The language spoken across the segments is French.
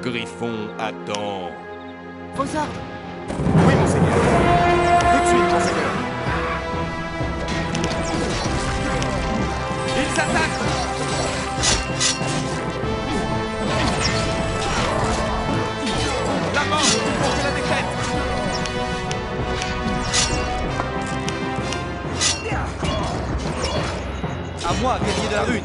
Griffon attend. Vos ordres. Oui, monseigneur. Tout de suite, monseigneur. Ils attaquent! La mort contre la défaite! À moi, guerrier de la rune.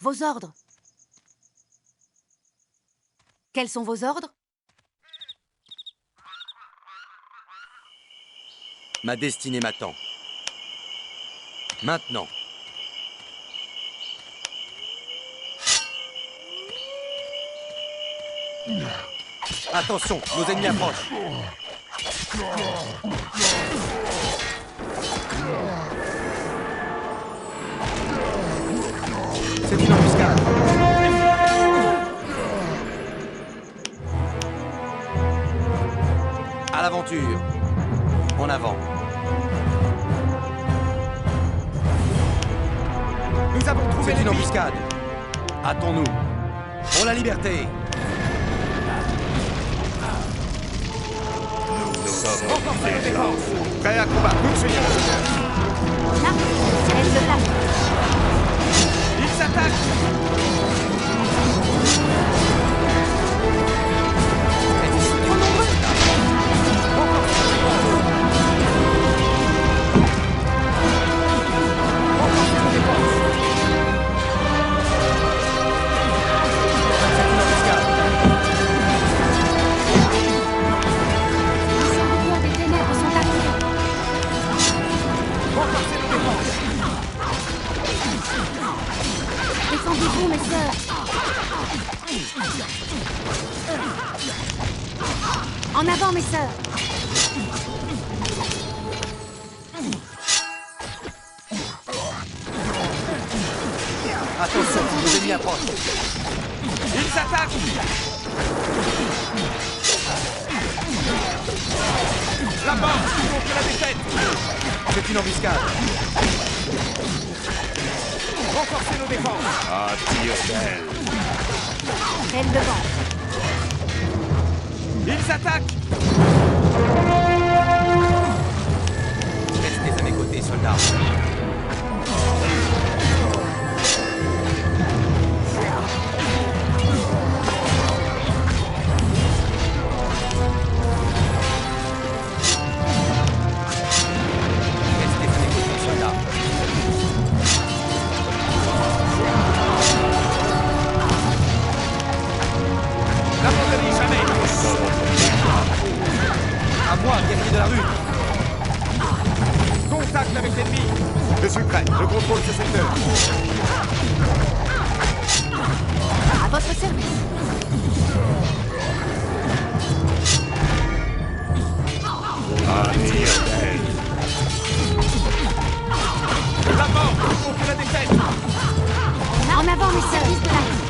Vos ordres. Quels sont vos ordres? Ma destinée m'attend. Maintenant. Attention, nos ennemis approchent. C'est une embuscade. À l'aventure. En avant. Nous avons trouvé une embuscade. Hâtons-nous. Pour la liberté. Nous sommes des défense. Prêts à combattre, nous suivons. Là, elle se place. Ils s'attaquent! Défendez-vous, mes sœurs. En avant, mes sœurs. Attention, nos ennemis approchent. Ils attaquent! La mort contre la défaite! C'est une embuscade. Renforcez nos défenses! À tir d'aile! Elle devant. Ils attaquent! Restez à mes côtés, soldats. N'abandonnez jamais! À moi, guerrier de la rue. Contact avec l'ennemi! Je suis prêt. Je contrôle ce secteur. À votre service. À tir d'aile! La mort contre la défaite! En avant, mes sœurs.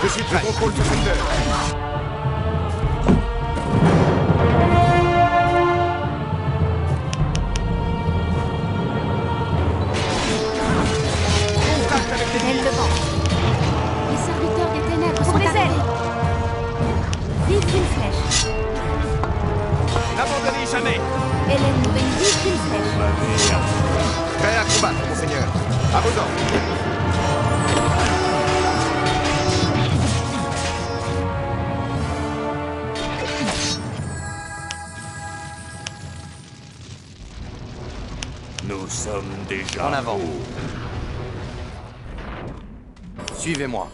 Je suis prêt. Je contrôle ce secteur. Contact avec l'ennemi! Elle devant. Les serviteurs des ténèbres sont les ailes. Vive une flèche. N'abandonnez jamais! Hélène nous vive une flèche. Prêt à combattre, monseigneur. À vos ordres. Nous sommes déjà En avant. hauts. Suivez-moi.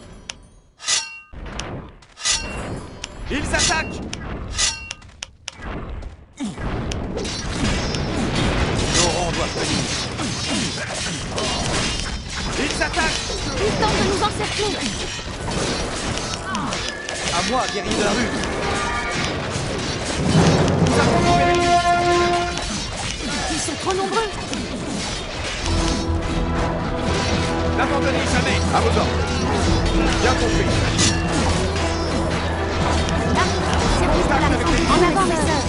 Ils attaquent! Nos rangs doivent tenir. Ils attaquent! Ils tentent de nous encercler. À moi, guerrier de la rue. Nous avons trouvé l'ennemi! Ils sont trop nombreux. N'abandonnez jamais! À vos ordres. Bien compris. Là, service de la réforme. En avant, mes sœurs.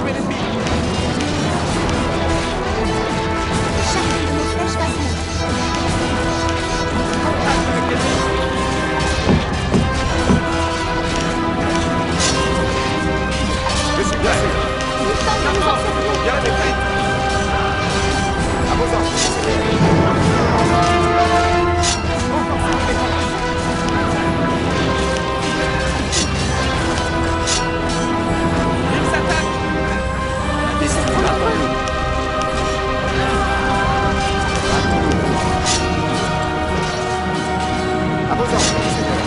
retrouver l'ennemi. Chargez vos flèches vacillantes. Contact avec l'ennemi. Je suis bien sûr. Il tente de nous encercler. Bien défaite. À vos ordres, monseigneur. Renforcez vos défenses. Ils s'attaquent. La destinée m'attend. À vos ordres, monseigneur.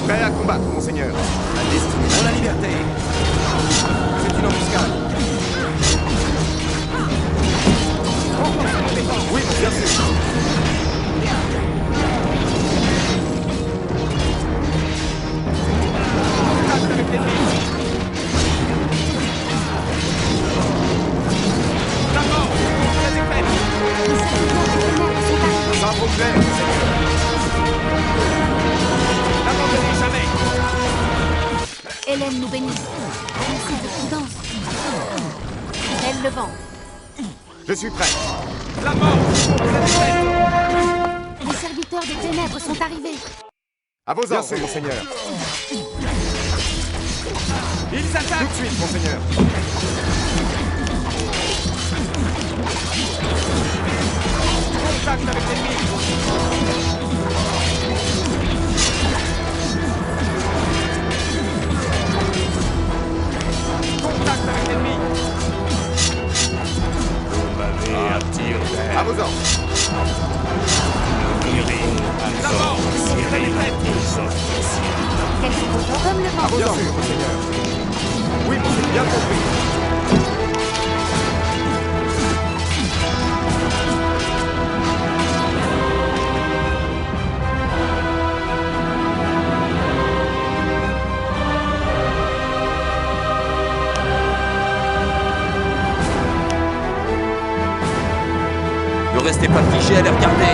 Prêt à combattre, monseigneur. La destinée pour la liberté. C'est une embuscade. Renforcez vos défenses. Oui, bien sûr. Contact avec l'ennemi. La mort contre la défaite. Les serviteurs des ténèbres sont arrivés. Sabre au clair, monseigneur. N'abandonnez jamais. Hélène nous bénisse. Merci de prudence. Elle le vent. Je suis prêt. La mort contre la défaite. Les serviteurs des ténèbres sont arrivés. À vos ordres, monseigneur. Ils Tout s'attaquent. de suite, monseigneur. Contact avec l'ennemi. Contact avec l'ennemi. À vos ordres. La mort contre la défaite. Quel comme le À vent. vos ordres, monseigneur. Oui, monseigneur, bien compris. Ne restez pas figés à les regarder.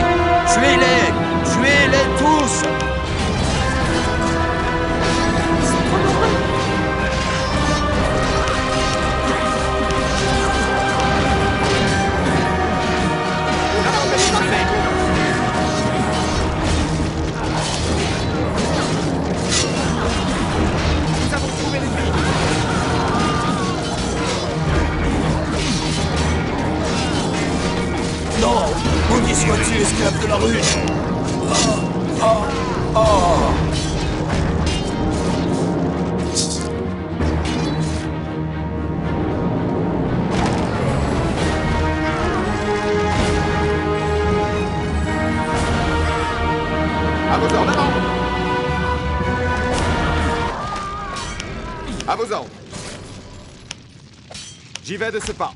Tuez-les! Tuez-les tous! Ils sont trop nombreux. N'abandonnez jamais. Nous avons trouvé l'ennemi. Non! Maudit soit-il, esclave de la rue! À vos ordres. À vos ordres. J'y vais de ce pas.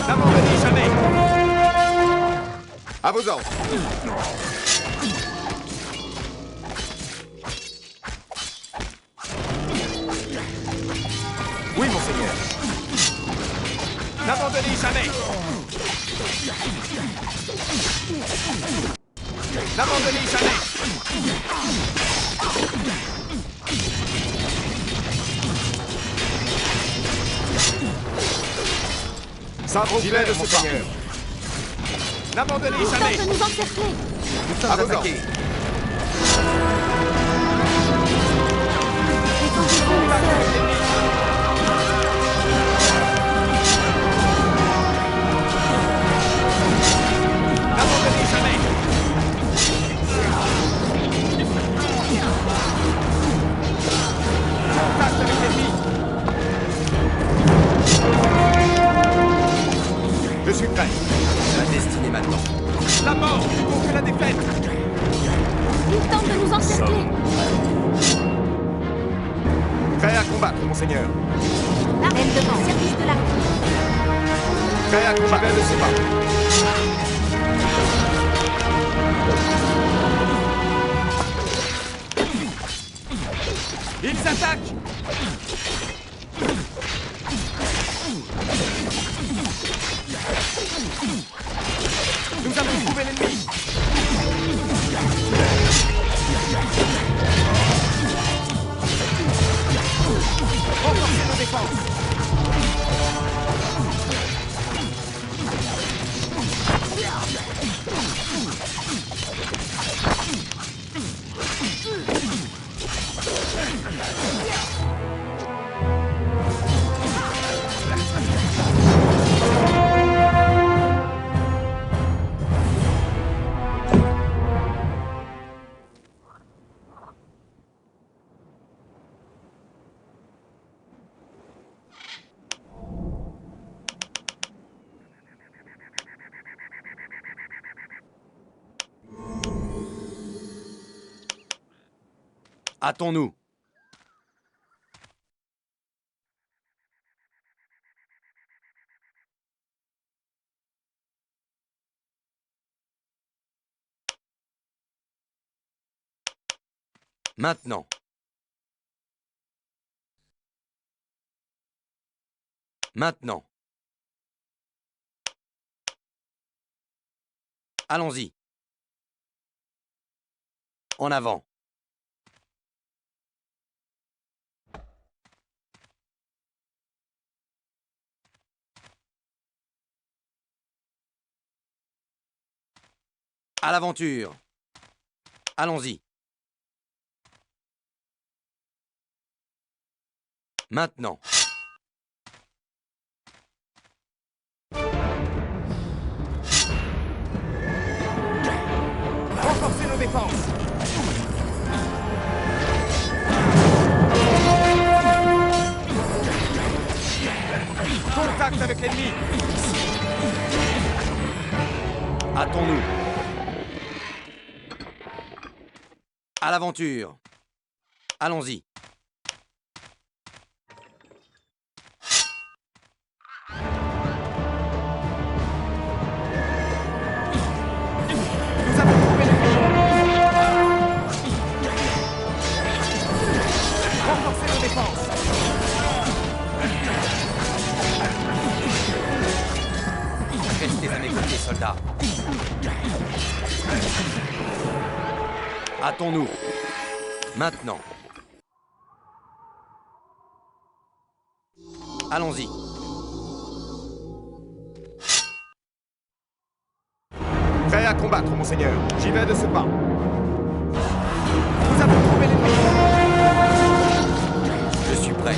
N'abandonnez jamais. À vos ordres. Oui, monseigneur. N'abandonnez jamais. N'abandonnez jamais. Sabre au clair, monseigneur. N'abandonnez Ils jamais. tentent de nous encercler. Nous sommes attaqués. Défendez-vous, mes sœurs. N'abandonnez jamais. Contact avec l'ennemi. Je suis prêt. La destinée maintenant. La mort contre la défaite. Ils tentent de nous encercler. Prêt à combattre, monseigneur. L'armée devant, service de l'armée. Prêt à combattre de ce pas. Ils attaquent! Nous avons trouvé l'ennemi! Renforcez nos défenses! Hâtons-nous. Maintenant. Maintenant. Allons-y. En avant. À l'aventure. Allons-y. Maintenant. Renforcez nos défenses! Contact avec l'ennemi! Hâtons-nous. À l'aventure. Allons-y. Nous avons trouvé l'ennemi! Renforcez nos défenses! Restez à mes côtés, soldats. Hâtons-nous. Maintenant. Allons-y. Prêt à combattre, monseigneur. J'y vais de ce pas. Nous avons trouvé l'ennemi! Je suis prêt.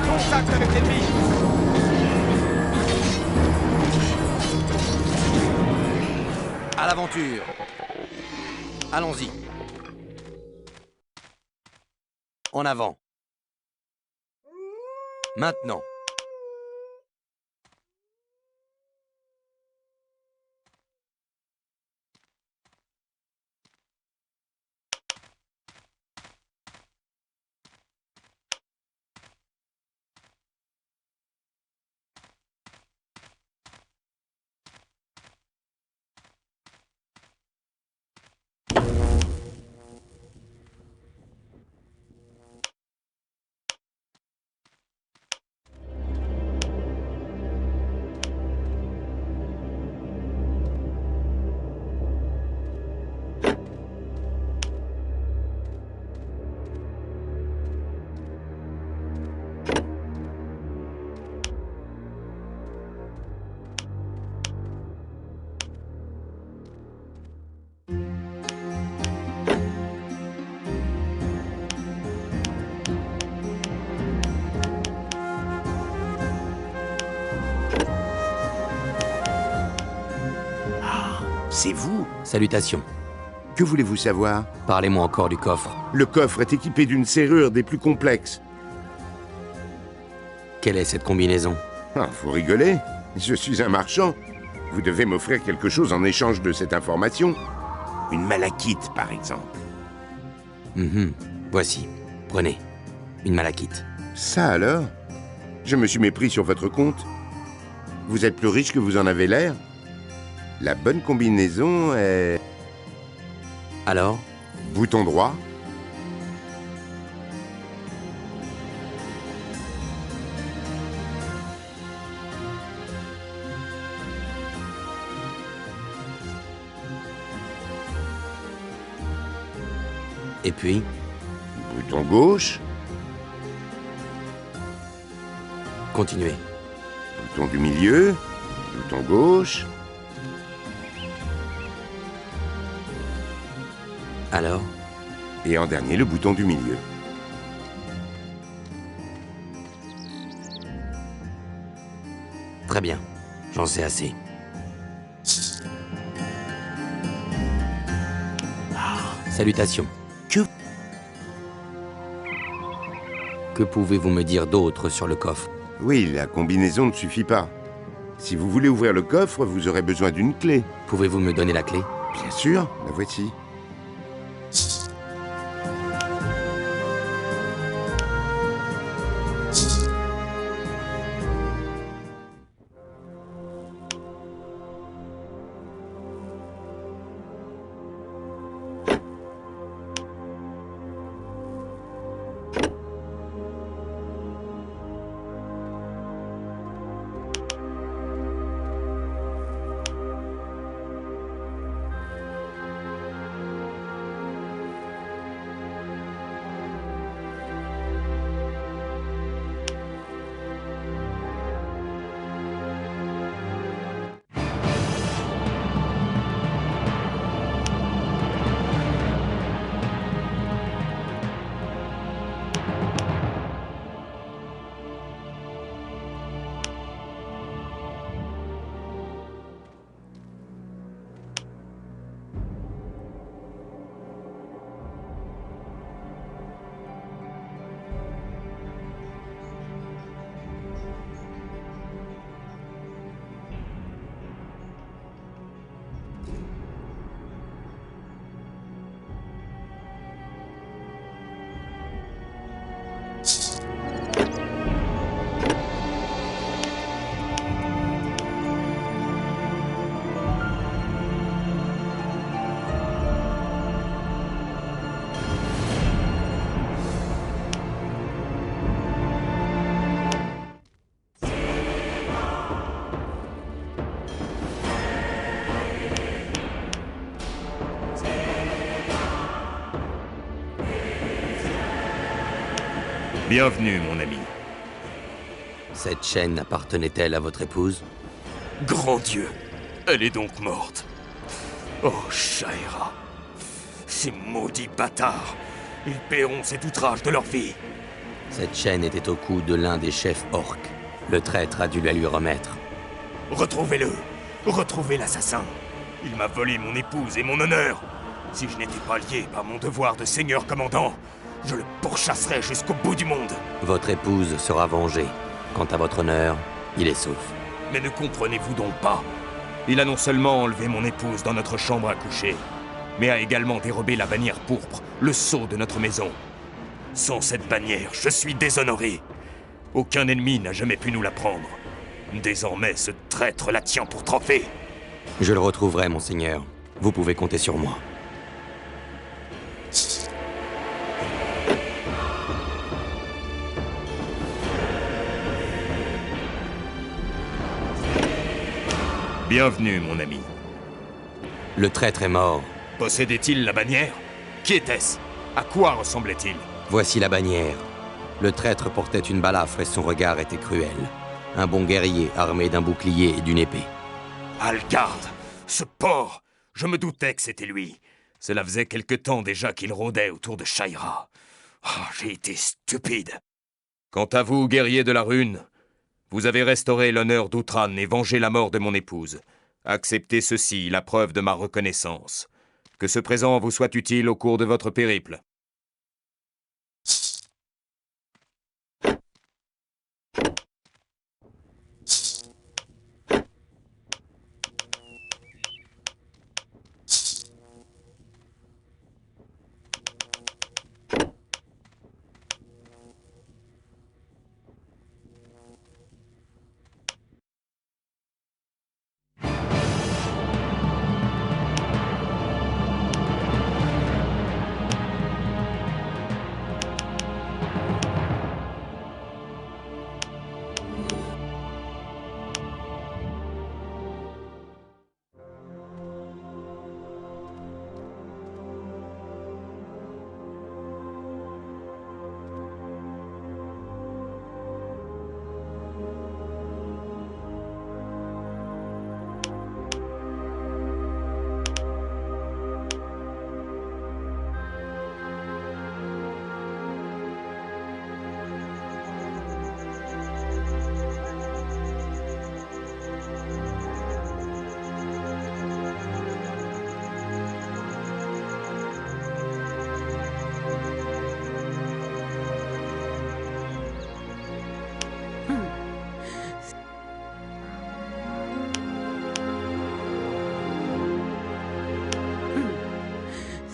Contact avec l'ennemi! À l'aventure. Allons-y. En avant. Maintenant. C'est vous? Salutations. Que voulez-vous savoir? Parlez-moi encore du coffre. Le coffre est équipé d'une serrure des plus complexes. Quelle est cette combinaison? Ah, vous rigolez? Je suis un marchand. Vous devez m'offrir quelque chose en échange de cette information. Une malachite, par exemple. Voici. Prenez. Une malachite. Ça alors? Je me suis mépris sur votre compte. Vous êtes plus riche que vous en avez l'air. La bonne combinaison est... Alors? Bouton droit. Et puis? Bouton gauche. Continuez. Bouton du milieu. Bouton gauche. Alors? Et en dernier, le bouton du milieu. Très bien. J'en sais assez. Salutations. Que pouvez-vous me dire d'autre sur le coffre? Oui, la combinaison ne suffit pas. Si vous voulez ouvrir le coffre, vous aurez besoin d'une clé. Pouvez-vous me donner la clé? Bien sûr, la voici. Bienvenue, mon ami. Cette chaîne appartenait-elle à votre épouse? Grand Dieu, elle est donc morte. Oh, Shaira. Ces maudits bâtards. Ils paieront cet outrage de leur vie. Cette chaîne était au cou de l'un des chefs orques. Le traître a dû la lui remettre. Retrouvez-le. Retrouvez l'assassin. Il m'a volé mon épouse et mon honneur. Si je n'étais pas lié par mon devoir de seigneur commandant, je le pourchasserais jusqu'au bout du monde. Votre épouse sera vengée. Quant à votre honneur, il est sauf. Mais ne comprenez-vous donc pas? Il a non seulement enlevé mon épouse dans notre chambre à coucher, mais a également dérobé la bannière pourpre, le sceau de notre maison. Sans cette bannière, je suis déshonoré. Aucun ennemi n'a jamais pu nous la prendre. Désormais, ce traître la tient pour trophée. Je le retrouverai, monseigneur. Vous pouvez compter sur moi. Bienvenue, mon ami. Le traître est mort. Possédait-il la bannière? Qui était-ce? À quoi ressemblait-il? Voici la bannière. Le traître portait une balafre et son regard était cruel. Un bon guerrier armé d'un bouclier et d'une épée. Algarde! Ce porc! Je me doutais que c'était lui. Cela faisait quelque temps déjà qu'il rôdait autour de Shaira. Oh, j'ai été stupide. Quant à vous, guerrier de la rune, vous avez restauré l'honneur d'Outran et vengé la mort de mon épouse. Acceptez ceci, la preuve de ma reconnaissance. Que ce présent vous soit utile au cours de votre périple.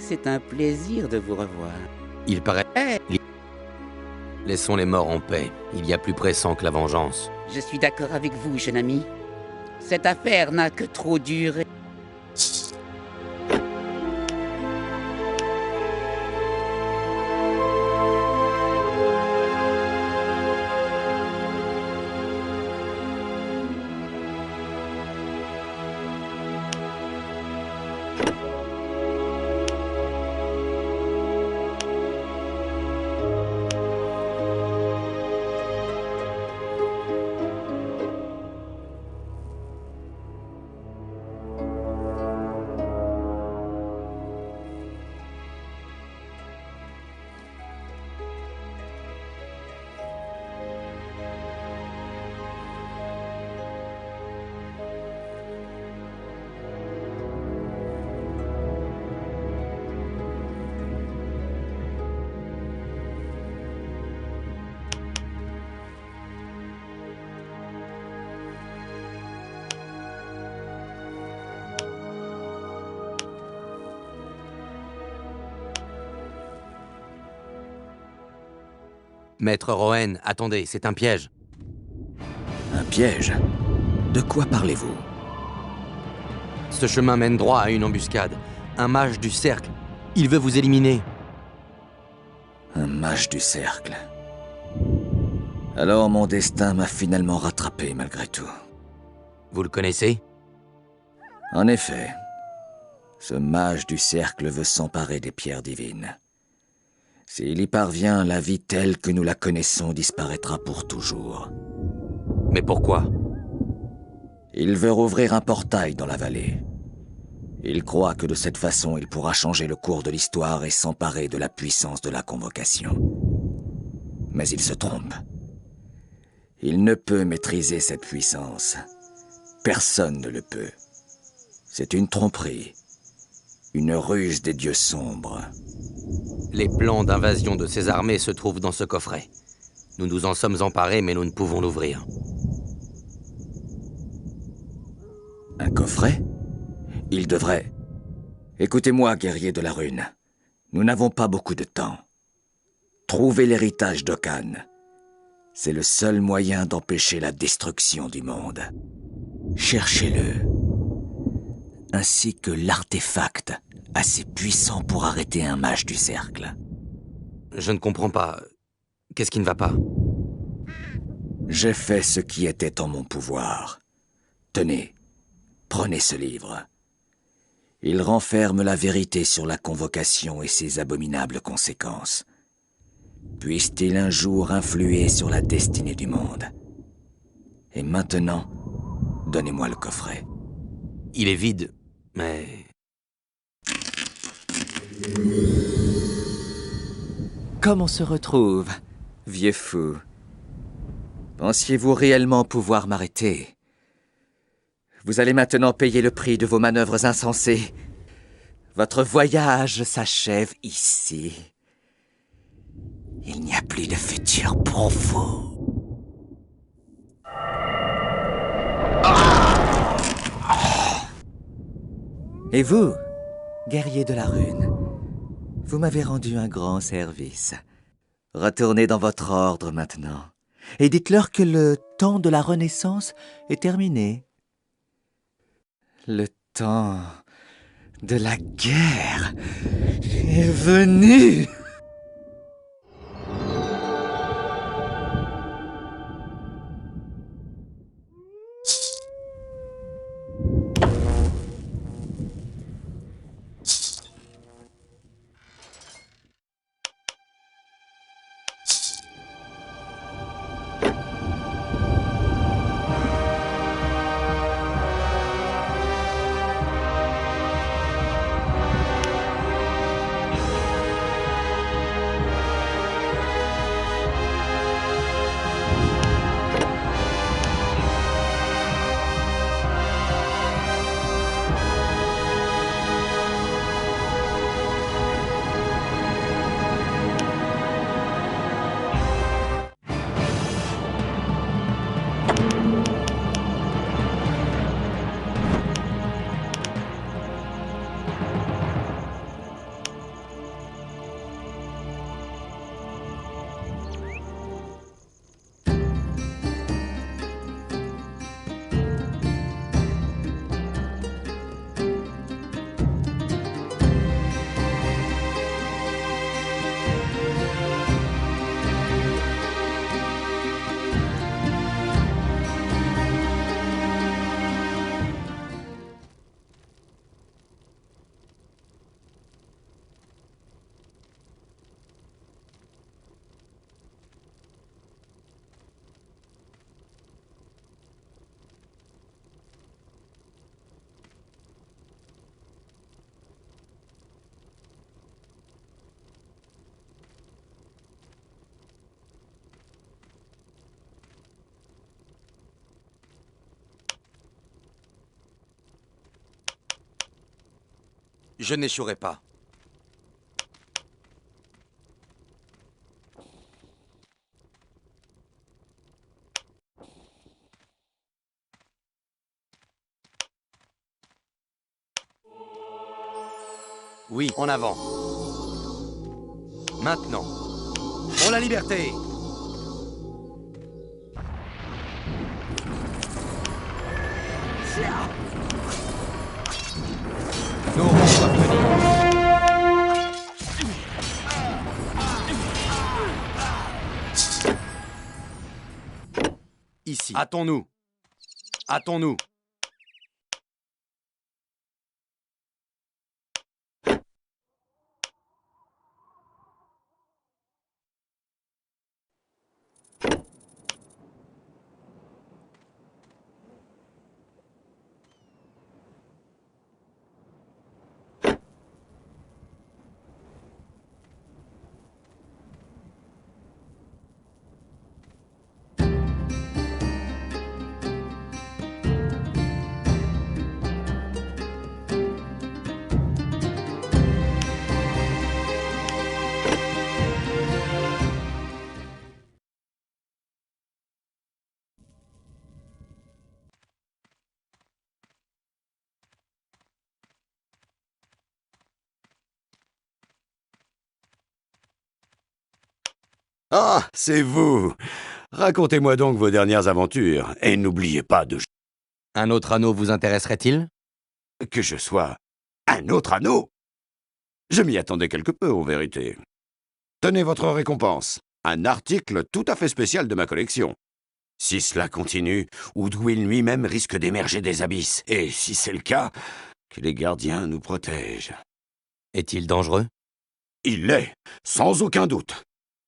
c'est un plaisir de vous revoir. Il paraît... Laissons les morts en paix. Il y a plus pressant que la vengeance. Je suis d'accord avec vous, jeune ami. Cette affaire n'a que trop duré. Maître Rohan, attendez, c'est un piège. Un piège? De quoi parlez-vous? Ce chemin mène droit à une embuscade. Un mage du cercle. Il veut vous éliminer. Un mage du cercle. Alors mon destin m'a finalement rattrapé malgré tout. Vous le connaissez? En effet, ce mage du cercle veut s'emparer des pierres divines. S'il y parvient, la vie telle que nous la connaissons disparaîtra pour toujours. Mais pourquoi? Il veut rouvrir un portail dans la vallée. Il croit que de cette façon, il pourra changer le cours de l'histoire et s'emparer de la puissance de la convocation. Mais il se trompe. Il ne peut maîtriser cette puissance. Personne ne le peut. C'est une tromperie. Une ruse des dieux sombres. Les plans d'invasion de ces armées se trouvent dans ce coffret. Nous nous en sommes emparés, mais nous ne pouvons l'ouvrir. Un coffret? Il devrait... Écoutez-moi, guerrier de la rune. Nous n'avons pas beaucoup de temps. Trouvez l'héritage d'Okan. C'est le seul moyen d'empêcher la destruction du monde. Cherchez-le. Ainsi que l'artefact assez puissant pour arrêter un mage du cercle. Je ne comprends pas. Qu'est-ce qui ne va pas? J'ai fait ce qui était en mon pouvoir. Tenez, prenez ce livre. Il renferme la vérité sur la convocation et ses abominables conséquences. Puisse-t-il un jour influer sur la destinée du monde? Et maintenant, donnez-moi le coffret. Il est vide, mais... Comme on se retrouve, vieux fou? Pensiez-vous réellement pouvoir m'arrêter? Vous allez maintenant payer le prix de vos manœuvres insensées. Votre voyage s'achève ici. Il n'y a plus de futur pour vous. Et vous, guerrier de la rune, vous m'avez rendu un grand service. Retournez dans votre ordre maintenant, et dites-leur que le temps de la Renaissance est terminé. Le temps de la guerre est venu. Je n'échouerai pas. Oui, en avant. Maintenant. Pour la liberté. Nos ronds doivent venir. Ici. Hâtons-nous. Hâtons-nous. Ah, c'est vous! Racontez-moi donc vos dernières aventures, et n'oubliez pas de... Un autre anneau vous intéresserait-il? Que je sois un autre anneau? Je m'y attendais quelque peu, en vérité. Tenez votre récompense, un article tout à fait spécial de ma collection. Si cela continue, Oudwin lui-même risque d'émerger des abysses, et si c'est le cas, que les gardiens nous protègent. Est-il dangereux? Il l'est, sans aucun doute.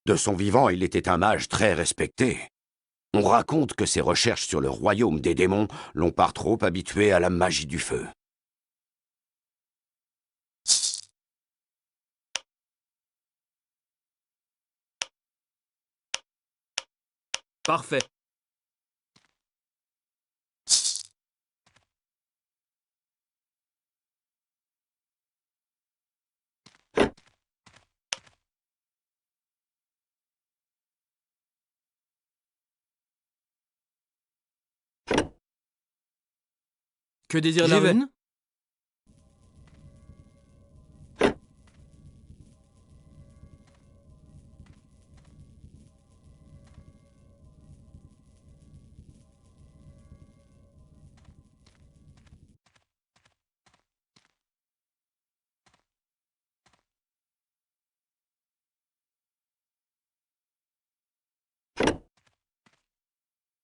De son vivant, il était un mage très respecté. On raconte que ses recherches sur le royaume des démons l'ont par trop habitué à la magie du feu. Parfait. Que désire la rune?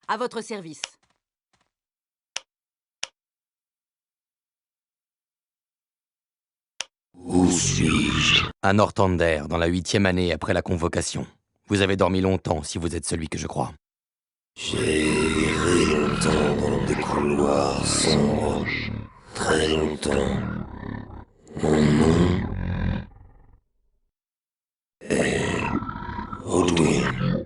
À votre service. Où suis-je? À Northander, dans la 8e année après la convocation. Vous avez dormi longtemps, si vous êtes celui que je crois. J'ai erré longtemps dans des couloirs sombres. Très longtemps. Mon nom est Oudwin.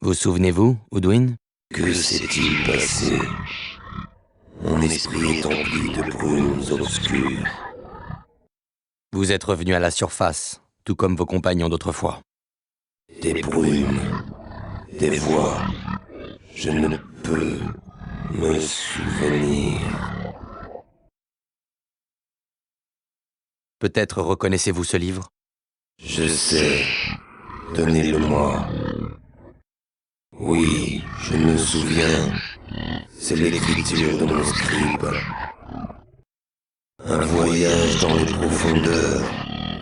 Vous souvenez-vous, Oudwin? Que s'est-il passé? Mon esprit est empli de brumes obscures. Vous êtes revenu à la surface, tout comme vos compagnons d'autrefois. Des brumes, des voix. Je ne peux me souvenir. Peut-être reconnaissez-vous ce livre? Je sais. Donnez-le-moi. Oui, je me souviens. C'est l'écriture de mon scribe. Un voyage dans les profondeurs,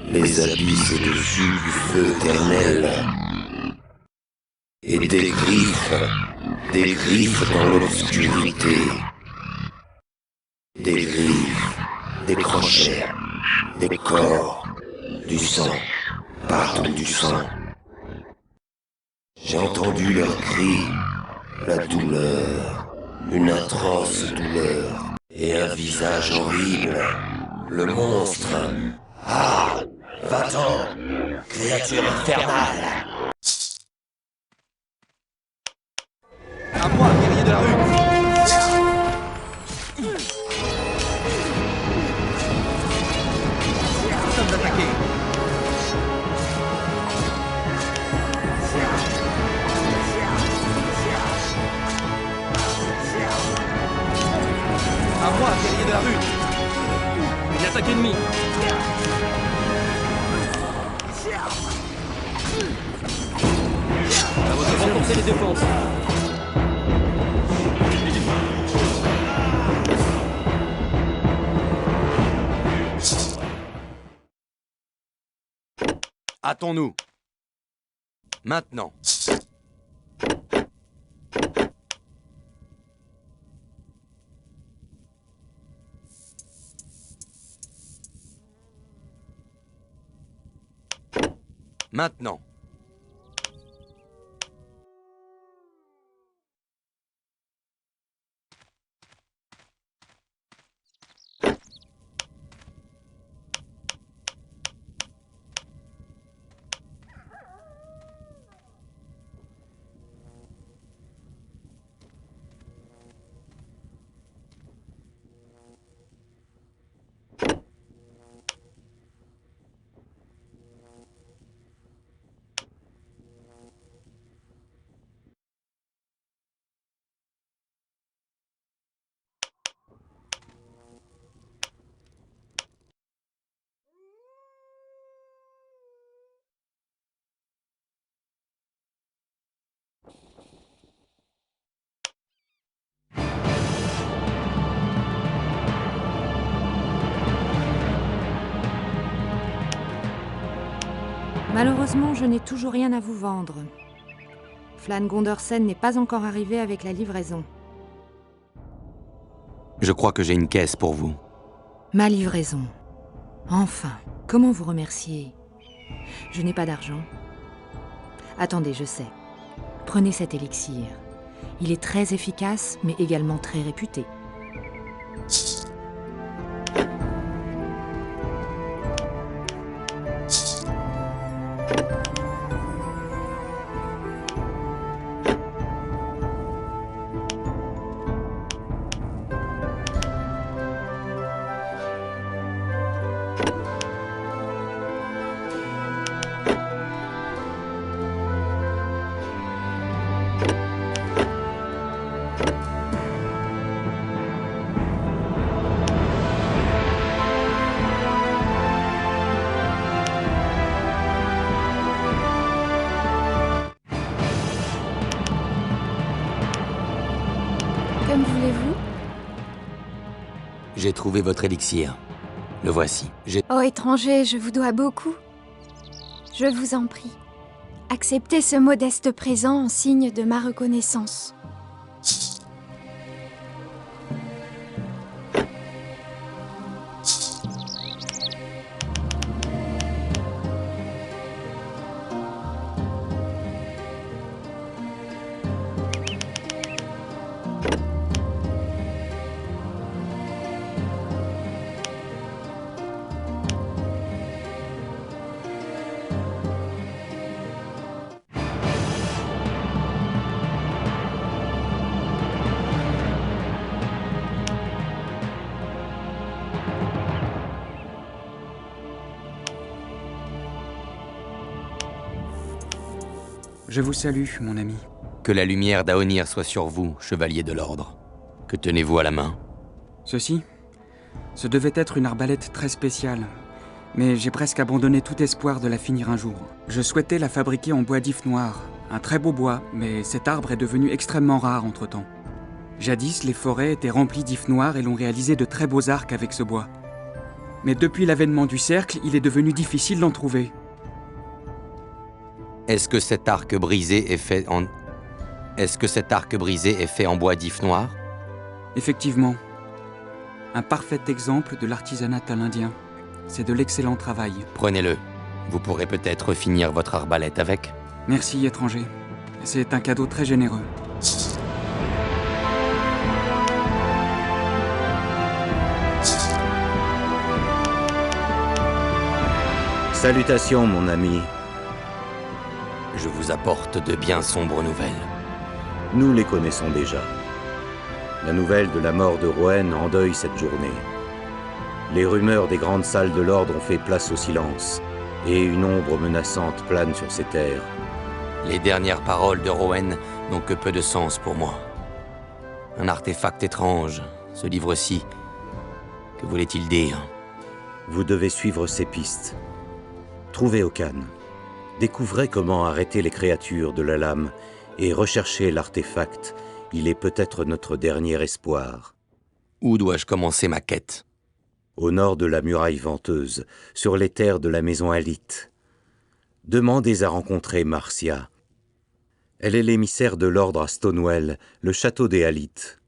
les abysses au-dessus du feu éternel. Et des griffes dans l'obscurité. Des griffes, des crochets, des corps, du sang, partout du sang. J'ai entendu leurs cris, la douleur, une atroce douleur, et un visage horrible, le monstre. Ah, va-t'en, créature infernale. À moi, guerrier de la rue. attaque ennemie. À votre service. Renforcez les défenses. Hâtons-nous. Maintenant. Maintenant. Malheureusement, je n'ai toujours rien à vous vendre. Flann Gundersen n'est pas encore arrivé avec la livraison. Je crois que j'ai une caisse pour vous. Ma livraison. Enfin, comment vous remercier? Je n'ai pas d'argent. Attendez, je sais. Prenez cet élixir. Il est très efficace, mais également très réputé. Comme voulez-vous? J'ai trouvé votre élixir. Le voici. Oh, étranger, je vous dois beaucoup. Je vous en prie. Acceptez ce modeste présent en signe de ma reconnaissance. Je vous salue, mon ami. Que la lumière d'Aonir soit sur vous, chevalier de l'ordre. Que tenez-vous à la main? Ceci? Ce devait être une arbalète très spéciale, mais j'ai presque abandonné tout espoir de la finir un jour. Je souhaitais la fabriquer en bois d'if noir, un très beau bois, mais cet arbre est devenu extrêmement rare entre-temps. Jadis, les forêts étaient remplies d'if noir et l'on réalisait de très beaux arcs avec ce bois. Mais depuis l'avènement du cercle, il est devenu difficile d'en trouver. Est-ce que cet arc brisé est fait en... Est-ce que cet arc brisé est fait en bois d'if noir? Effectivement. Un parfait exemple de l'artisanat talindien. C'est de l'excellent travail. Prenez-le. Vous pourrez peut-être finir votre arbalète avec. Merci, étranger. C'est un cadeau très généreux. Salutations, mon ami. Je vous apporte de bien sombres nouvelles. Nous les connaissons déjà. La nouvelle de la mort de Rowen endeuille cette journée. Les rumeurs des grandes salles de l'ordre ont fait place au silence, et une ombre menaçante plane sur ces terres. Les dernières paroles de Rowen n'ont que peu de sens pour moi. Un artefact étrange, ce livre-ci. Que voulait-il dire? Vous devez suivre ses pistes. Trouvez Okan. Découvrez comment arrêter les créatures de la lame et recherchez l'artefact. Il est peut-être notre dernier espoir. Où dois-je commencer ma quête? Au nord de la muraille venteuse, sur les terres de la maison Alite. Demandez à rencontrer Marcia. Elle est l'émissaire de l'ordre à Stonewell, le château des Alites.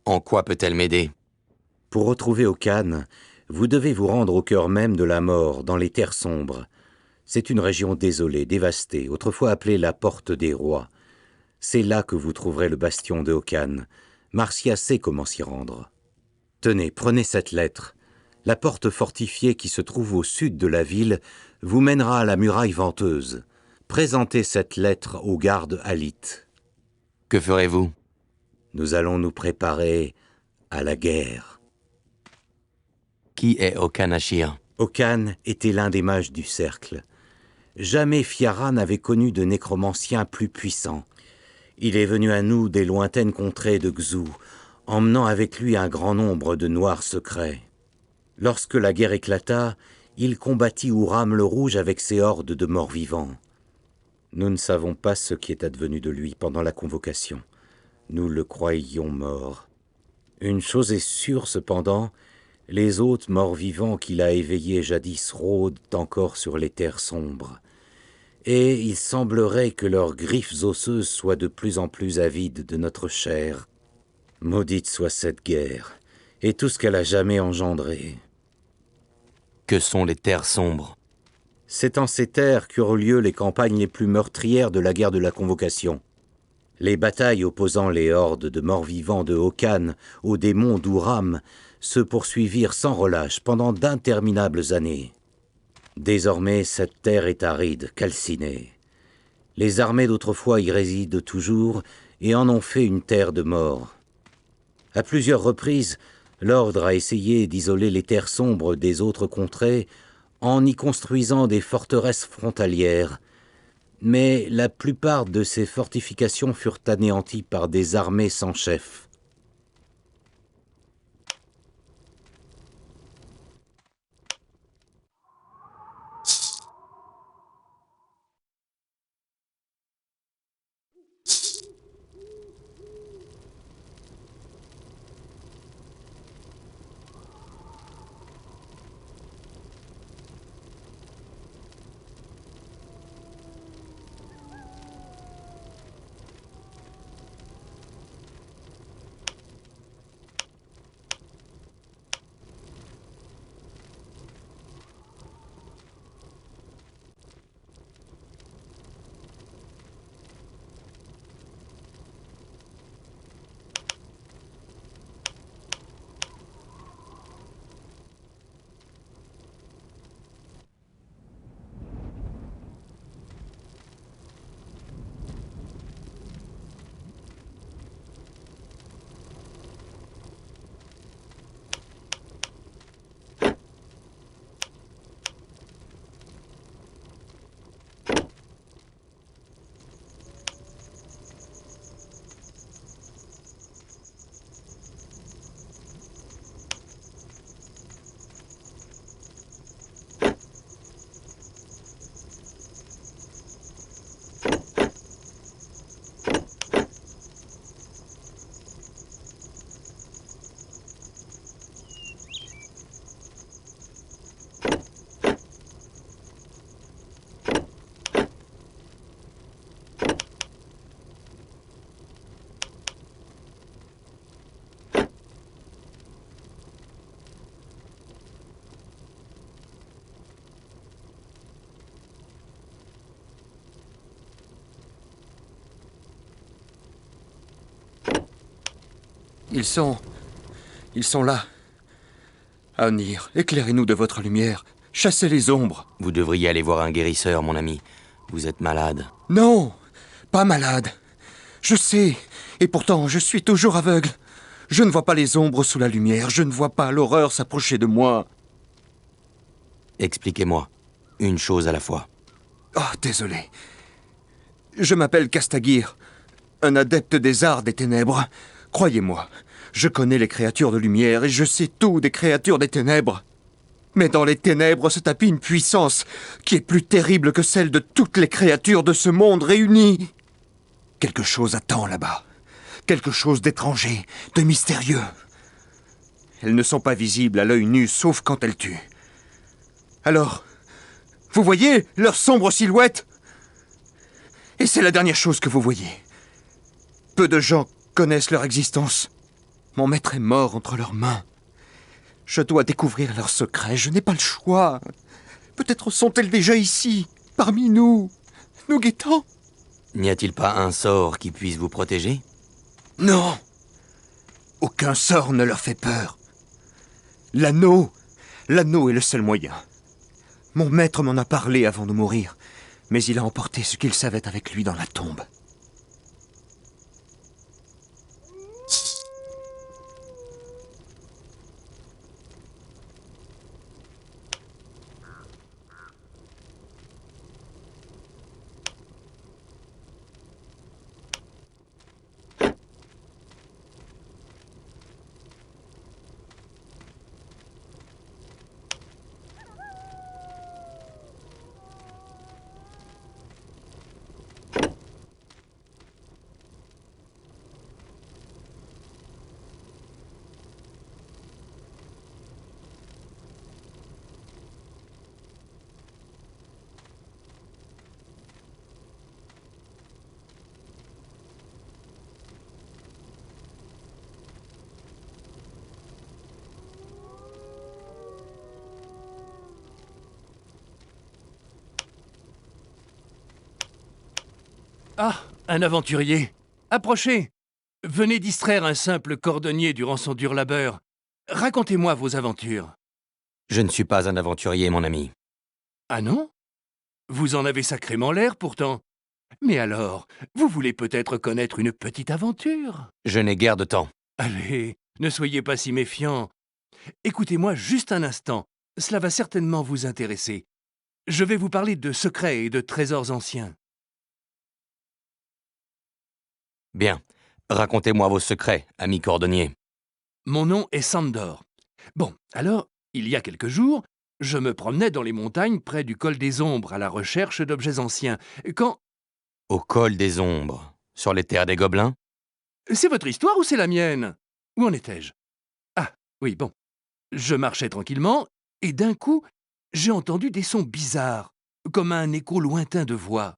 En quoi peut-elle m'aider? Pour retrouver Okan, vous devez vous rendre au cœur même de la mort, dans les terres sombres. C'est une région désolée, dévastée, autrefois appelée la Porte des Rois. C'est là que vous trouverez le bastion de Okan. Marcia sait comment s'y rendre. Tenez, prenez cette lettre. La porte fortifiée qui se trouve au sud de la ville vous mènera à la muraille venteuse. Présentez cette lettre aux gardes Alites. Que ferez-vous? Nous allons nous préparer à la guerre. Qui est Okan Ashir? Okan était l'un des mages du cercle. Jamais Fiara n'avait connu de nécromancien plus puissant. Il est venu à nous des lointaines contrées de Xu, emmenant avec lui un grand nombre de noirs secrets. Lorsque la guerre éclata, il combattit Uram le Rouge avec ses hordes de morts-vivants. Nous ne savons pas ce qui est advenu de lui pendant la convocation. Nous le croyions mort. Une chose est sûre cependant, les hôtes morts-vivants qu'il a éveillés jadis rôdent encore sur les terres sombres. Et il semblerait que leurs griffes osseuses soient de plus en plus avides de notre chair. Maudite soit cette guerre, et tout ce qu'elle a jamais engendré. Que sont les terres sombres? C'est en ces terres qu'eurent lieu les campagnes les plus meurtrières de la guerre de la Convocation. Les batailles opposant les hordes de morts-vivants de Okan aux démons d'Uram se poursuivirent sans relâche pendant d'interminables années. Désormais, cette terre est aride, calcinée. Les armées d'autrefois y résident toujours et en ont fait une terre de mort. À plusieurs reprises, l'ordre a essayé d'isoler les terres sombres des autres contrées en y construisant des forteresses frontalières, mais la plupart de ces fortifications furent anéanties par des armées sans chef. Ils sont là. Anir, éclairez-nous de votre lumière. Chassez les ombres. Vous devriez aller voir un guérisseur, mon ami. Vous êtes malade. Non, pas malade. Je sais, et pourtant je suis toujours aveugle. Je ne vois pas les ombres sous la lumière, je ne vois pas l'horreur s'approcher de moi. Expliquez-moi, une chose à la fois. Oh, désolé. Je m'appelle Castagir, un adepte des arts des ténèbres. Croyez-moi, je connais les créatures de lumière et je sais tout des créatures des ténèbres. Mais dans les ténèbres se tapit une puissance qui est plus terrible que celle de toutes les créatures de ce monde réunies. Quelque chose attend là-bas. Quelque chose d'étranger, de mystérieux. Elles ne sont pas visibles à l'œil nu, sauf quand elles tuent. Alors, vous voyez leur sombre silhouette? Et c'est la dernière chose que vous voyez. Peu de gens connaissent leur existence. Mon maître est mort entre leurs mains. Je dois découvrir leurs secrets, je n'ai pas le choix. Peut-être sont-elles déjà ici, parmi nous, nous guettant. N'y a-t-il pas un sort qui puisse vous protéger? Non. Aucun sort ne leur fait peur. L'anneau est le seul moyen. Mon maître m'en a parlé avant de mourir, mais il a emporté ce qu'il savait avec lui dans la tombe. Ah, un aventurier. Approchez. Venez distraire un simple cordonnier durant son dur labeur. Racontez-moi vos aventures. Je ne suis pas un aventurier, mon ami. Ah non? Vous en avez sacrément l'air, pourtant. Mais alors, vous voulez peut-être connaître une petite aventure? Je n'ai guère de temps. Allez, ne soyez pas si méfiant. Écoutez-moi juste un instant. Cela va certainement vous intéresser. Je vais vous parler de secrets et de trésors anciens. Bien. Racontez-moi vos secrets, ami cordonnier. Mon nom est Sandor. Bon, alors, il y a quelques jours, je me promenais dans les montagnes près du col des Ombres à la recherche d'objets anciens, quand... Au col des Ombres, sur les terres des Gobelins? C'est votre histoire ou c'est la mienne? Où en étais-je? Ah, oui, bon. Je marchais tranquillement, et d'un coup, j'ai entendu des sons bizarres, comme un écho lointain de voix.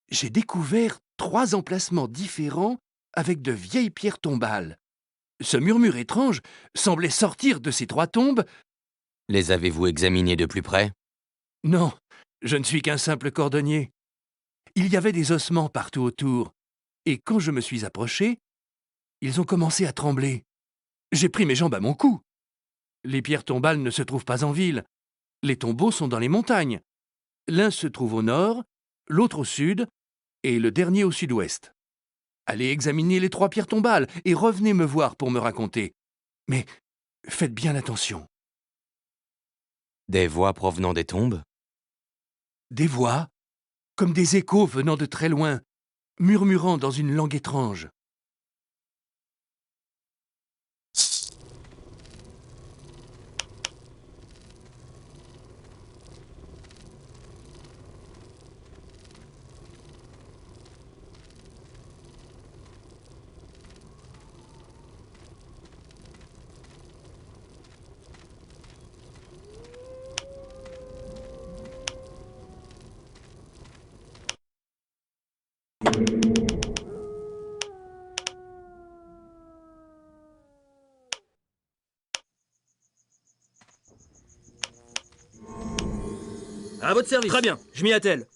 J'ai découvert 3 emplacements différents avec de vieilles pierres tombales. Ce murmure étrange semblait sortir de ces 3 tombes. Les avez-vous examinés de plus près? Non, je ne suis qu'un simple cordonnier. Il y avait des ossements partout autour, et quand je me suis approché, ils ont commencé à trembler. J'ai pris mes jambes à mon cou. Les pierres tombales ne se trouvent pas en ville. Les tombeaux sont dans les montagnes. L'un se trouve au nord, l'autre au sud, et le dernier au sud-ouest. Allez examiner les 3 pierres tombales et revenez me voir pour me raconter. Mais faites bien attention. Des voix provenant des tombes? Des voix, comme des échos venant de très loin, murmurant dans une langue étrange. À votre service. Très bien, je m'y attelle.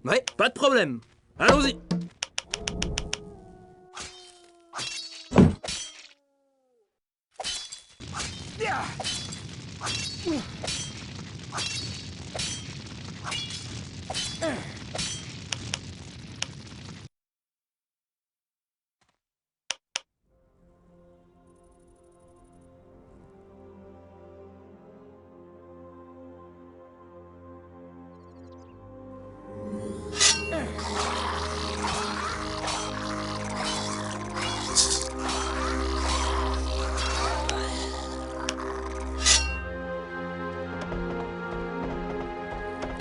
Ouais, pas de problème. Allons-y.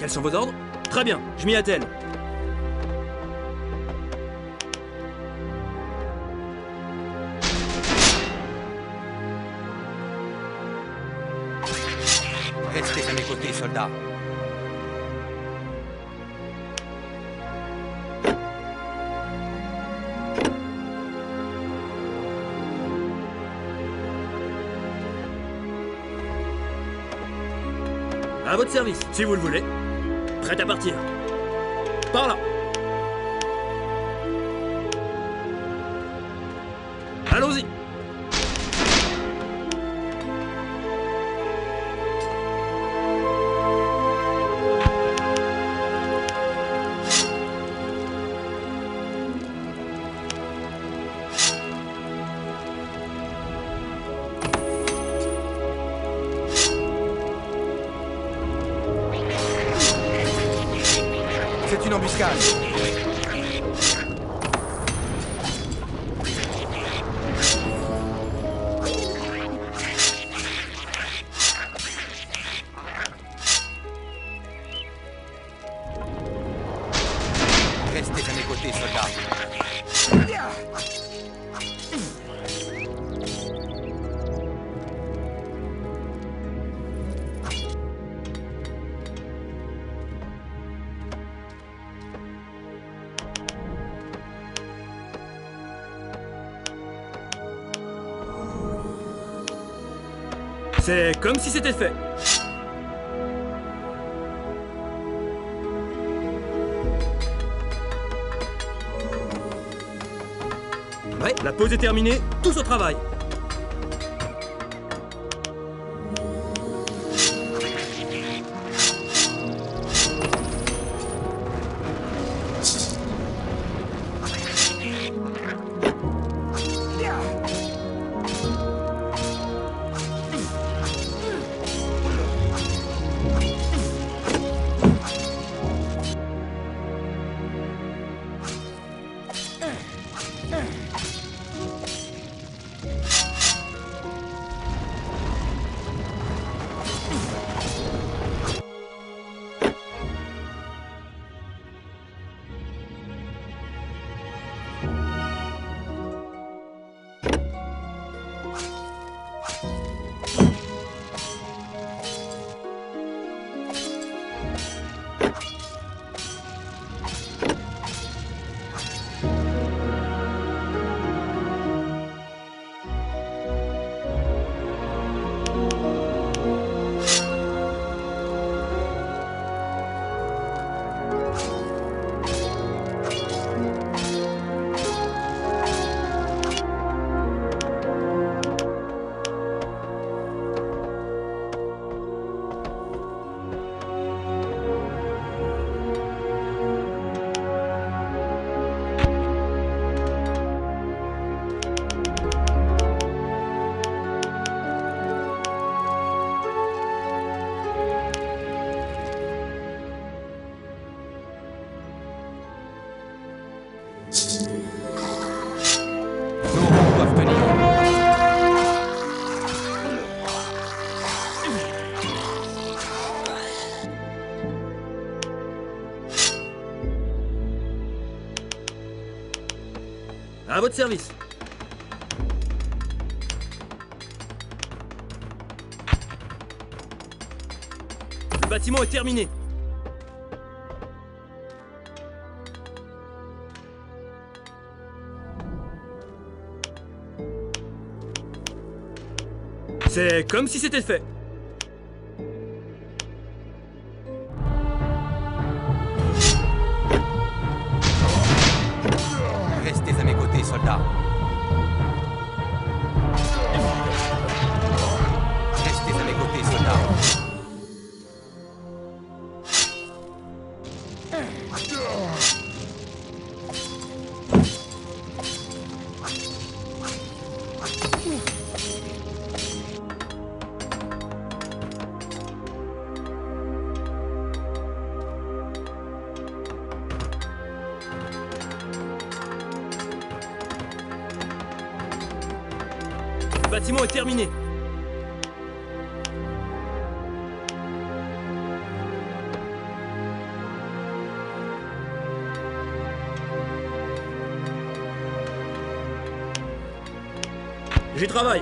Quels sont vos ordres? Très bien, je m'y attelle. Restez à mes côtés, soldats. À votre service, si vous le voulez. Prêt à partir. Par là. Allons-y. C'est une embuscade. Restez à mes côtés, soldats. C'est comme si c'était fait. Ouais, la pause est terminée, tous au travail. À votre service. Le bâtiment est terminé. C'est comme si c'était fait. Restez à mes côtés, soldats. Restez à mes côtés, soldats. Le bâtiment est terminé. J'y travaille.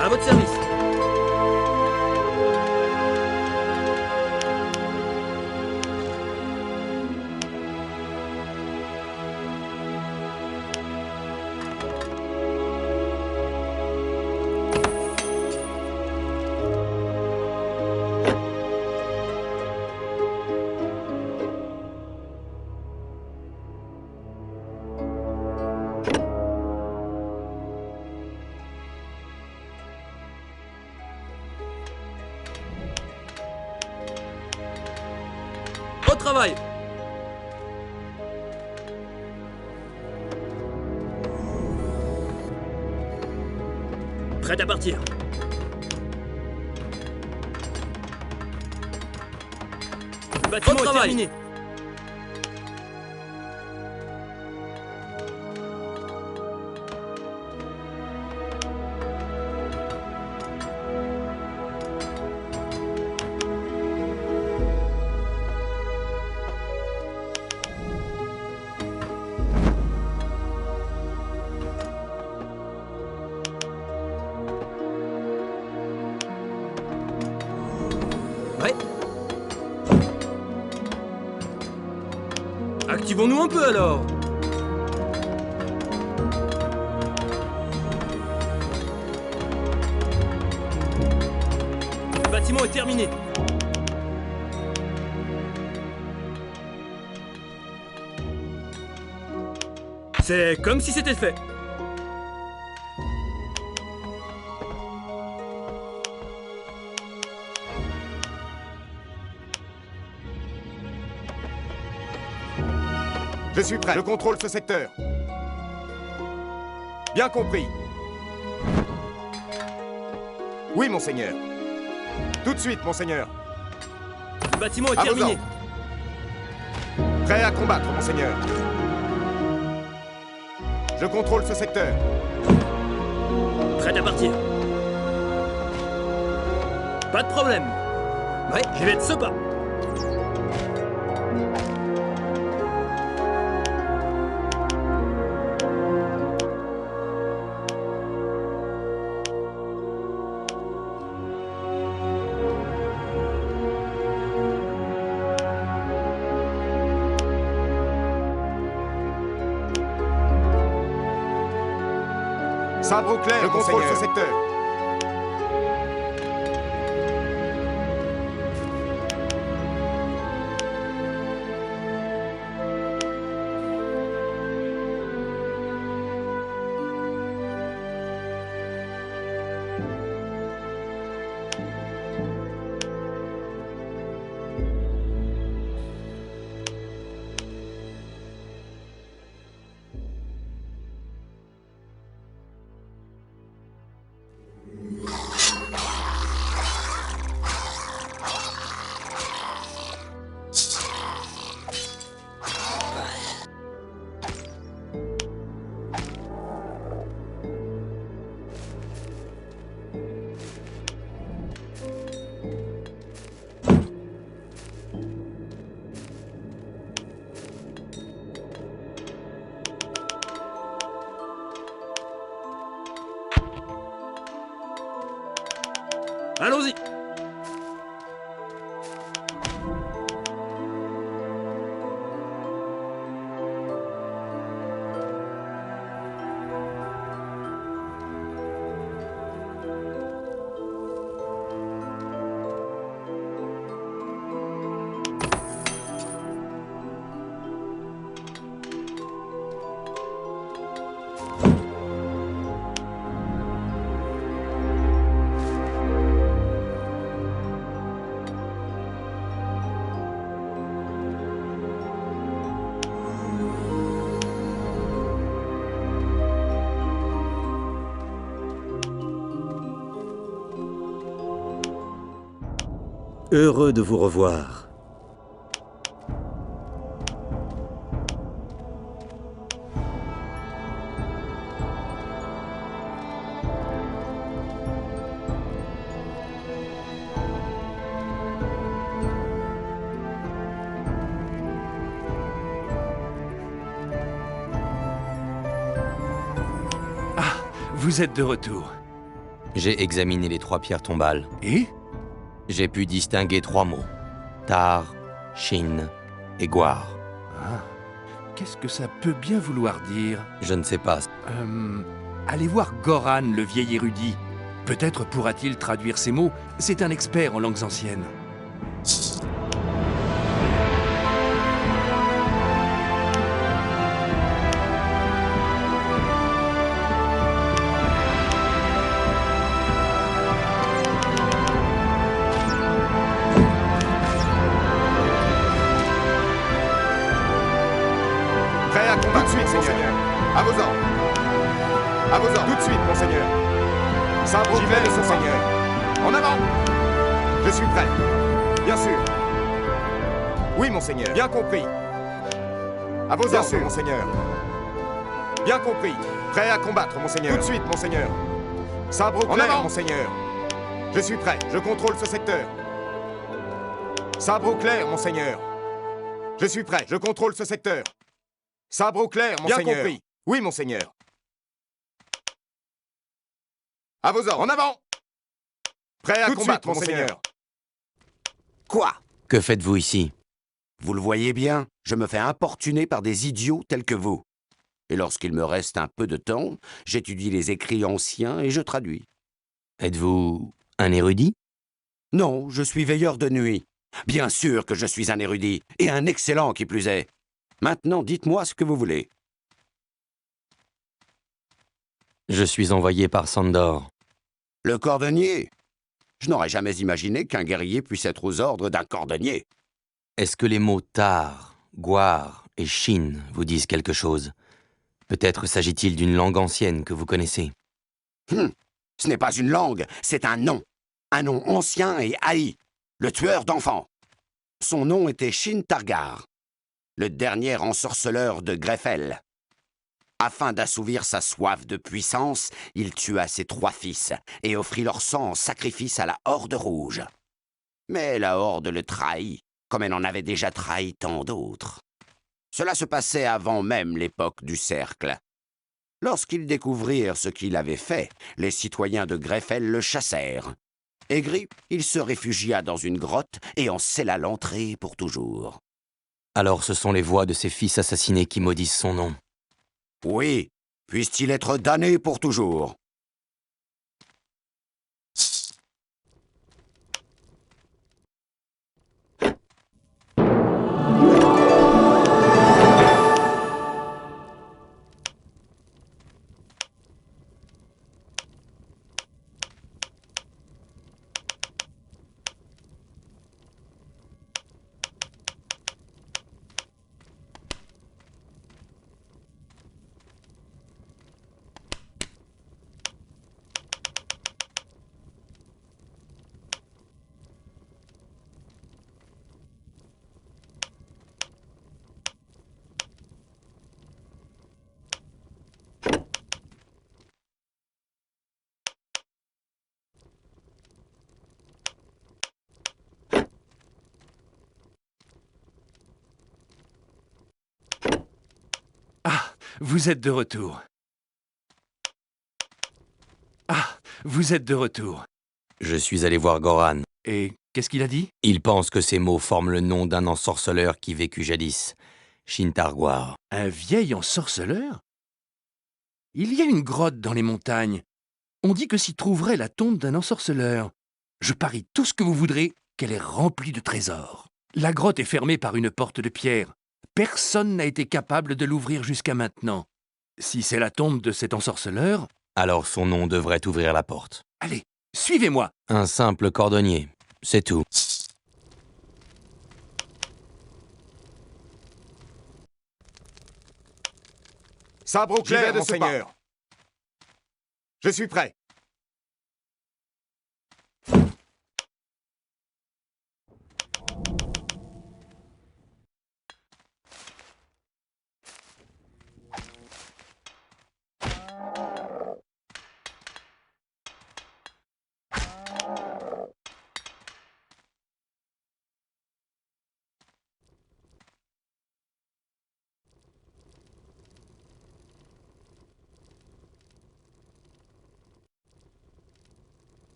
À votre service. Au travail. Prêt à partir. Le bâtiment est terminé. Ouais. Activons-nous un peu alors. Le bâtiment est terminé. C'est comme si c'était fait. Je suis prêt. Je contrôle ce secteur. Bien compris. Oui, monseigneur. Tout de suite, monseigneur. Le bâtiment est À vos terminé. ordres. Prêt à combattre, monseigneur. Je contrôle ce secteur. Prêt à partir. Pas de problème. Ouais, j'y vais de ce pas. Sabre au clair, je contrôle ce secteur. Allons-y. Heureux de vous revoir. vous êtes de retour. J'ai examiné les 3 pierres tombales. Et? J'ai pu distinguer 3 mots. Tar, Shin et Gwar. Ah, qu'est-ce que ça peut bien vouloir dire? Je ne sais pas. Allez voir Goran, le vieil érudit. Peut-être pourra-t-il traduire ces mots. C'est un expert en langues anciennes. Prêt à combattre, tout de suite, monseigneur. À vos ordres. À vos ordres, tout de suite, monseigneur. Sabre au clair, monseigneur. En avant. Je suis prêt. Bien sûr. Oui, monseigneur. Bien compris. À vos ordres, monseigneur. Bien compris. Prêt à combattre, monseigneur. Tout de suite, monseigneur. Sabre au clair, monseigneur. Je suis prêt. Je contrôle ce secteur. Sabre au clair, monseigneur. Je suis prêt. Je contrôle ce secteur. Sabre au clair, monseigneur. Bien compris. Oui, monseigneur. À vos ordres. En avant. Prêt à combattre, monseigneur. Quoi? Que faites-vous ici? Vous le voyez bien, je me fais importuner par des idiots tels que vous. Et lorsqu'il me reste un peu de temps, j'étudie les écrits anciens et je traduis. Êtes-vous un érudit? Non, je suis veilleur de nuit. Bien sûr que je suis un érudit, et un excellent qui plus est. Maintenant, dites-moi ce que vous voulez. Je suis envoyé par Sandor. Le cordonnier? Je n'aurais jamais imaginé qu'un guerrier puisse être aux ordres d'un cordonnier. Est-ce que les mots Tar, Gwar et Shin vous disent quelque chose? Peut-être s'agit-il d'une langue ancienne que vous connaissez. Ce n'est pas une langue, c'est un nom. Un nom ancien et haï. Le tueur d'enfants. Son nom était Shin Targar, le dernier ensorceleur de Greffel. Afin d'assouvir sa soif de puissance, il tua ses 3 fils et offrit leur sang en sacrifice à la Horde Rouge. Mais la Horde le trahit, comme elle en avait déjà trahi tant d'autres. Cela se passait avant même l'époque du Cercle. Lorsqu'ils découvrirent ce qu'il avait fait, les citoyens de Greffel le chassèrent. Aigri, il se réfugia dans une grotte et en scella l'entrée pour toujours. Alors ce sont les voix de ses fils assassinés qui maudissent son nom. Oui, puisse-t-il être damné pour toujours. Vous êtes de retour. Ah, vous êtes de retour. Je suis allé voir Goran. Et qu'est-ce qu'il a dit? Il pense que ces mots forment le nom d'un ensorceleur qui vécut jadis, Shin Targar. Un vieil ensorceleur? Il y a une grotte dans les montagnes. On dit que s'y trouverait la tombe d'un ensorceleur. Je parie tout ce que vous voudrez qu'elle est remplie de trésors. La grotte est fermée par une porte de pierre. Personne n'a été capable de l'ouvrir jusqu'à maintenant. Si c'est la tombe de cet ensorceleur... Alors son nom devrait ouvrir la porte. Allez, suivez-moi. Un simple cordonnier, c'est tout. Sabre au clair, monseigneur. Je suis prêt.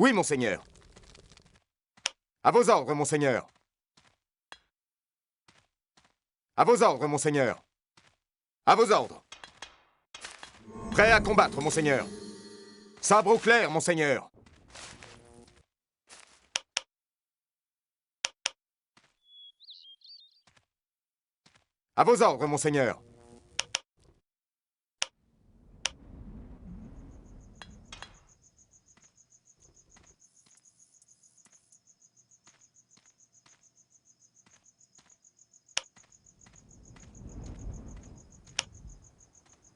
Oui, monseigneur. À vos ordres, monseigneur. À vos ordres, monseigneur. À vos ordres. Prêt à combattre, monseigneur. Sabre au clair, monseigneur. À vos ordres, monseigneur.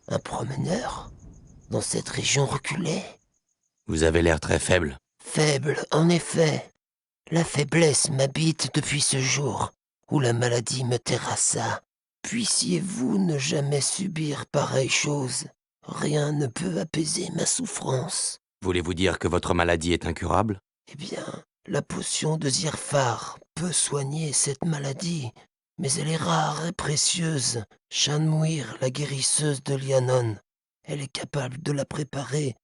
Un promeneur? Dans cette région reculée? Vous avez l'air très faible. Faible, en effet. La faiblesse m'habite depuis ce jour où la maladie me terrassa. Puissiez-vous ne jamais subir pareille chose. Rien ne peut apaiser ma souffrance. Voulez-vous dire que votre maladie est incurable? Eh bien, la potion de Zirphar peut soigner cette maladie, mais elle est rare et précieuse. Shanmuir, la guérisseuse de Lianon, elle est capable de la préparer,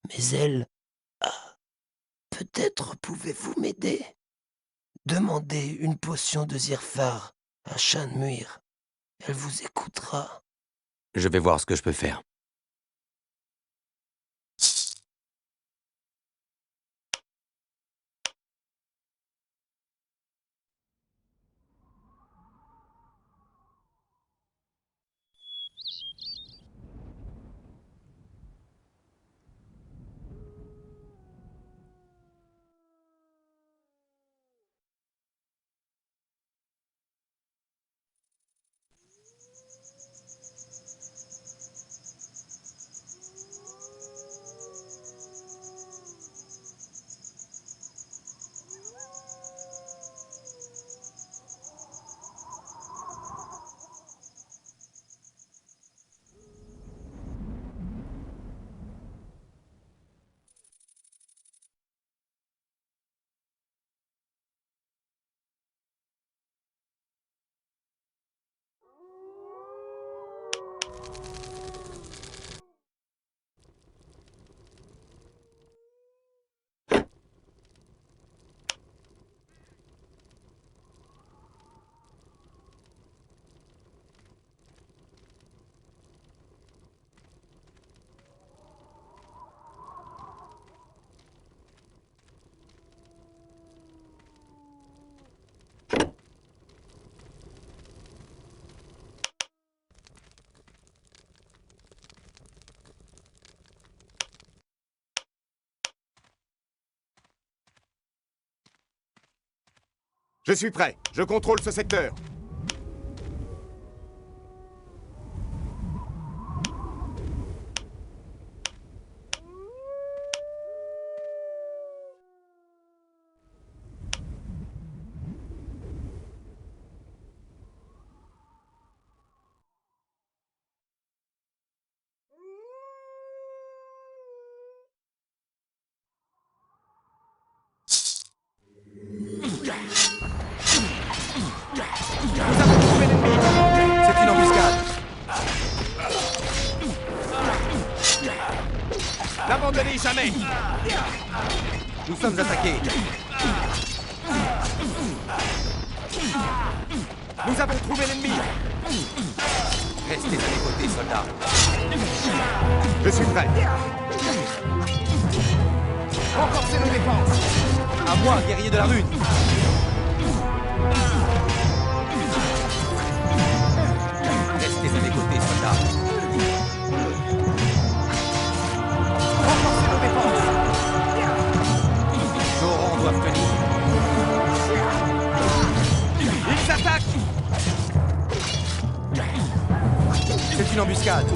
mais elle... Ah, peut-être pouvez-vous m'aider? Demandez une potion de Zirphar à Shanmuir. Elle vous écoutera. Je vais voir ce que je peux faire. Je suis prêt. Je contrôle ce secteur. C'est une embuscade. N'abandonnez jamais. Nous sommes attaqués. Nous avons trouvé l'ennemi. Restez à mes côtés, soldats. Je suis prêt. Renforcez nos défenses. À moi, guerrier de la rune. Restez à mes côtés, soldats. Renforcez nos défenses. Nos rangs doivent tenir. Ils attaquent. C'est une embuscade.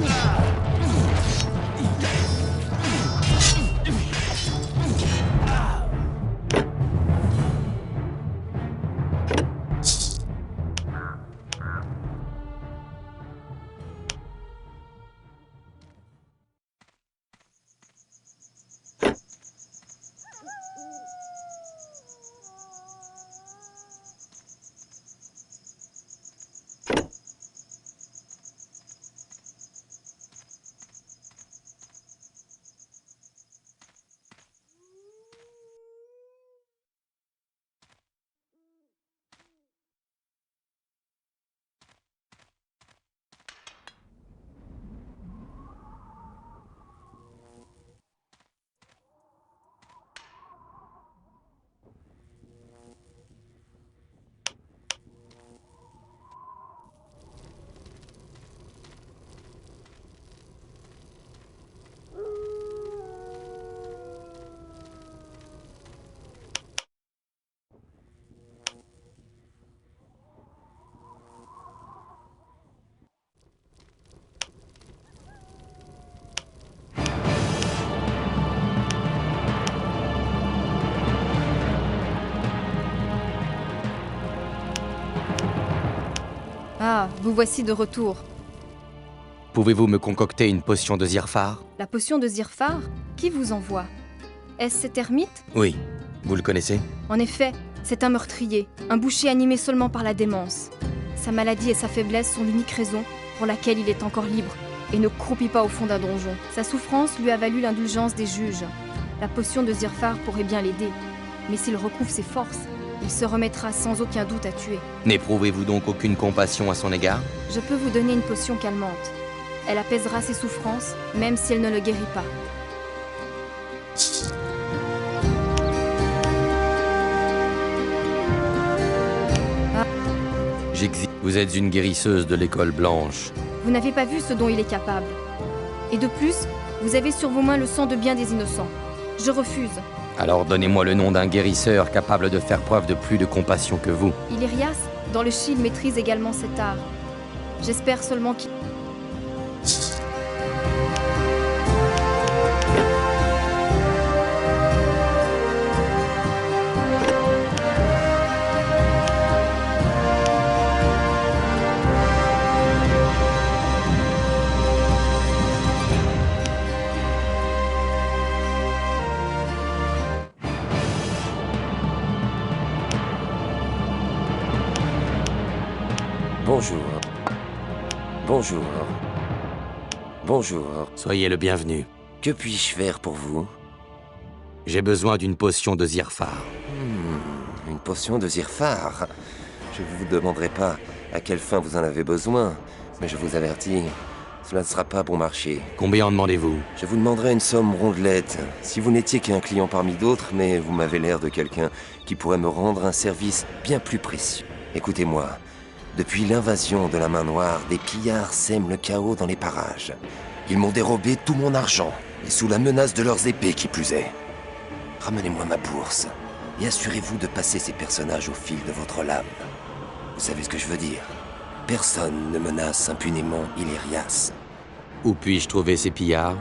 Ah, vous voici de retour. Pouvez-vous me concocter une potion de Zirphar? La potion de Zirphar? Qui vous envoie? Est-ce cet ermite? Oui. Vous le connaissez? En effet, c'est un meurtrier, un boucher animé seulement par la démence. Sa maladie et sa faiblesse sont l'unique raison pour laquelle il est encore libre et ne croupit pas au fond d'un donjon. Sa souffrance lui a valu l'indulgence des juges. La potion de Zirphar pourrait bien l'aider, mais s'il recouvre ses forces, il se remettra sans aucun doute à tuer. N'éprouvez-vous donc aucune compassion à son égard? Je peux vous donner une potion calmante. Elle apaisera ses souffrances, même si elle ne le guérit pas. Vous êtes une guérisseuse de l'école blanche. Vous n'avez pas vu ce dont il est capable. Et de plus, vous avez sur vos mains le sang de bien des innocents. Je refuse. Alors donnez-moi le nom d'un guérisseur capable de faire preuve de plus de compassion que vous. Illyrias, dans le Shield, maîtrise également cet art. J'espère seulement qu'il... Bonjour. Bonjour. Bonjour. Soyez le bienvenu. Que puis-je faire pour vous? J'ai besoin d'une potion de Zirphar. Une potion de Zirphar? Je ne vous demanderai pas à quelle fin vous en avez besoin, mais je vous avertis, cela ne sera pas bon marché. Combien en demandez-vous? Je vous demanderai une somme rondelette, si vous n'étiez qu'un client parmi d'autres, mais vous m'avez l'air de quelqu'un qui pourrait me rendre un service bien plus précieux. Écoutez-moi. Depuis l'invasion de la Main Noire, des pillards sèment le chaos dans les parages. Ils m'ont dérobé tout mon argent, et sous la menace de leurs épées qui plus est. Ramenez-moi ma bourse, et assurez-vous de passer ces personnages au fil de votre lame. Vous savez ce que je veux dire? Personne ne menace impunément Illyrias. Où puis-je trouver ces pillards?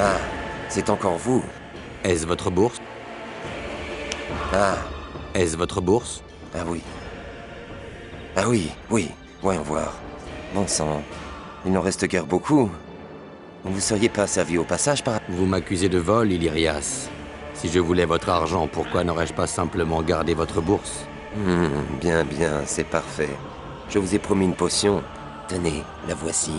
Ah, c'est encore vous. Est-ce votre bourse? Ah. Est-ce votre bourse? Ah oui. Ah oui, oui. Voyons voir. Bon sang, il n'en reste guère beaucoup. Vous seriez pas servi au passage par... Vous m'accusez de vol, Illyrias. Si je voulais votre argent, pourquoi n'aurais-je pas simplement gardé votre bourse? Bien, bien, c'est parfait. Je vous ai promis une potion. Tenez, la voici.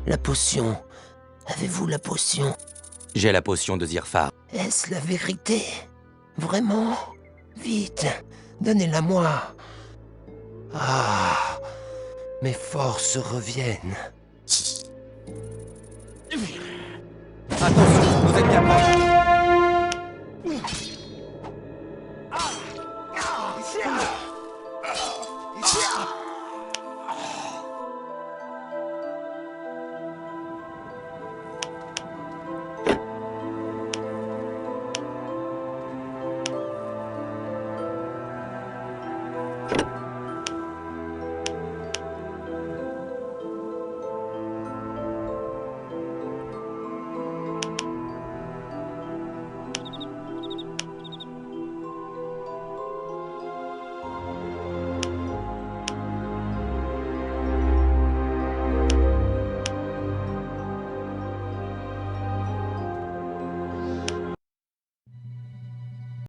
La potion. Avez-vous la potion? J'ai la potion de Zirphar. Est-ce la vérité? Vraiment? Vite, donnez-la-moi. Ah, mes forces reviennent. Attention, vous êtes bien proche.